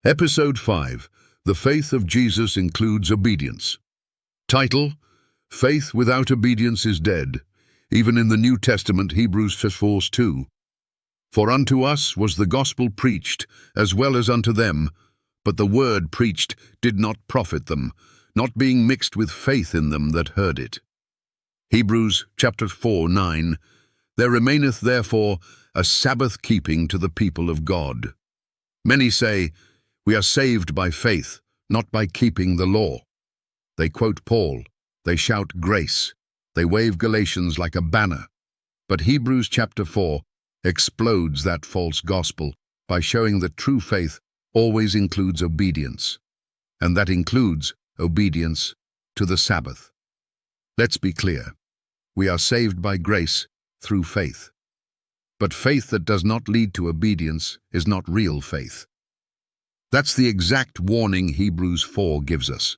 Episode 5. The Faith of Jesus Includes Obedience. Title: Faith without obedience is dead. Even in the New Testament, Hebrews 4:2. For unto us was the gospel preached, as well as unto them, but the word preached did not profit them, not being mixed with faith in them that heard it. Hebrews chapter 4:9. There remaineth therefore a Sabbath keeping to the people of God. Many say, we are saved by faith, not by keeping the law. They quote Paul, they shout grace, they wave Galatians like a banner. But Hebrews chapter 4 explodes that false gospel by showing that true faith always includes obedience, and that includes obedience to the Sabbath. Let's be clear. We are saved by grace through faith. But faith that does not lead to obedience is not real faith. That's the exact warning Hebrews 4 gives us.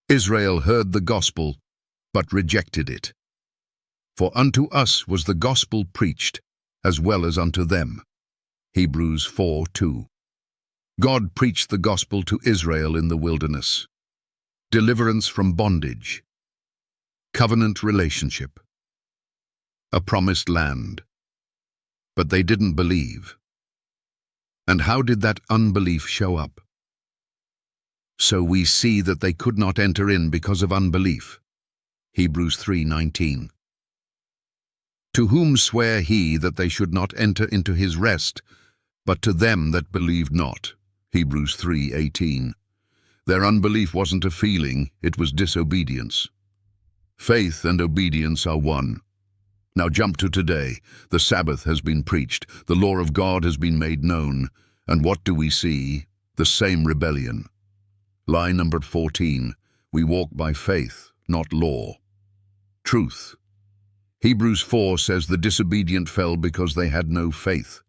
Israel heard the gospel, but rejected it. For unto us was the gospel preached, as well as unto them. Hebrews 4:2. God preached the gospel to Israel in the wilderness. Deliverance from bondage. Covenant relationship. A promised land. But they didn't believe. And how did that unbelief show up? So we see that they could not enter in because of unbelief. Hebrews 3:19. To whom sware he that they should not enter into his rest, but to them that believed not? Hebrews 3:18. Their unbelief wasn't a feeling, it was disobedience. Faith and obedience are one. Now jump to today. The Sabbath has been preached. The law of God has been made known. And what do we see? The same rebellion. Lie number 14. We walk by faith, not law. Truth. Hebrews 4 says the disobedient fell because they had no faith.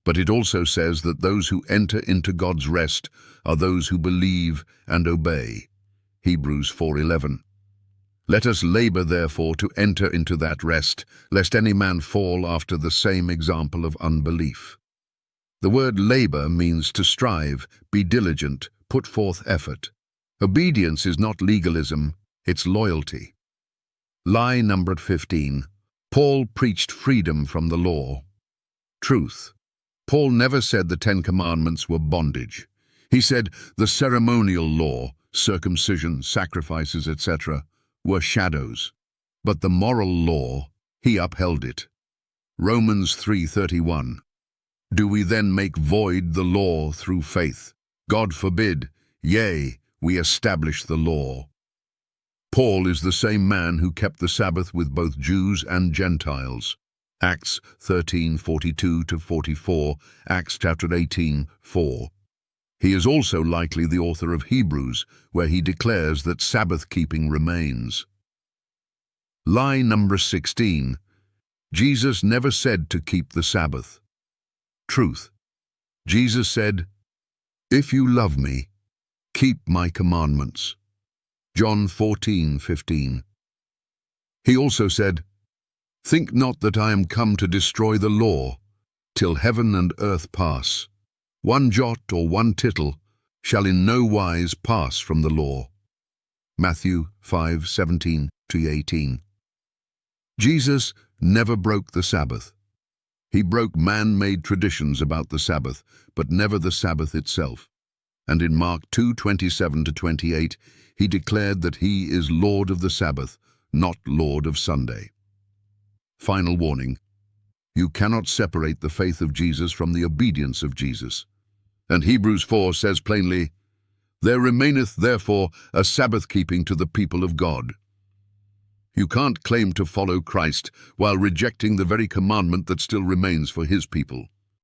But it also says that those who enter into God's rest are those who believe and obey. Hebrews 4:11. Let us labor, therefore, to enter into that rest, lest any man fall after the same example of unbelief. The word labor means to strive, be diligent, put forth effort. Obedience is not legalism, it's loyalty. Lie number 15. Paul preached freedom from the law. Truth. Paul never said the 10 Commandments were bondage. He said the ceremonial law, circumcision, sacrifices, etc., were shadows, but the moral law, he upheld it. Romans 3:31. Do we then make void the law through faith? God forbid. Yea, we establish the law. Paul is the same man who kept the Sabbath with both Jews and Gentiles. Acts 13:42-44, Acts chapter 18:4. He is also likely the author of Hebrews, where he declares that Sabbath-keeping remains. Lie number 16. Jesus never said to keep the Sabbath. Truth. Jesus said, if you love me, keep my commandments. John 14:15. He also said, think not that I am come to destroy the law, till heaven and earth pass. One jot or one tittle shall in no wise pass from the law. Matthew 5:17-18. Jesus never broke the Sabbath. He broke man-made traditions about the Sabbath, but never the Sabbath itself. And in Mark 2:27-28, he declared that he is Lord of the Sabbath, not Lord of Sunday. Final warning. You cannot separate the faith of Jesus from the obedience of Jesus. And Hebrews 4 says plainly, there remaineth therefore a Sabbath-keeping to the people of God. You can't claim to follow Christ while rejecting the very commandment that still remains for his people.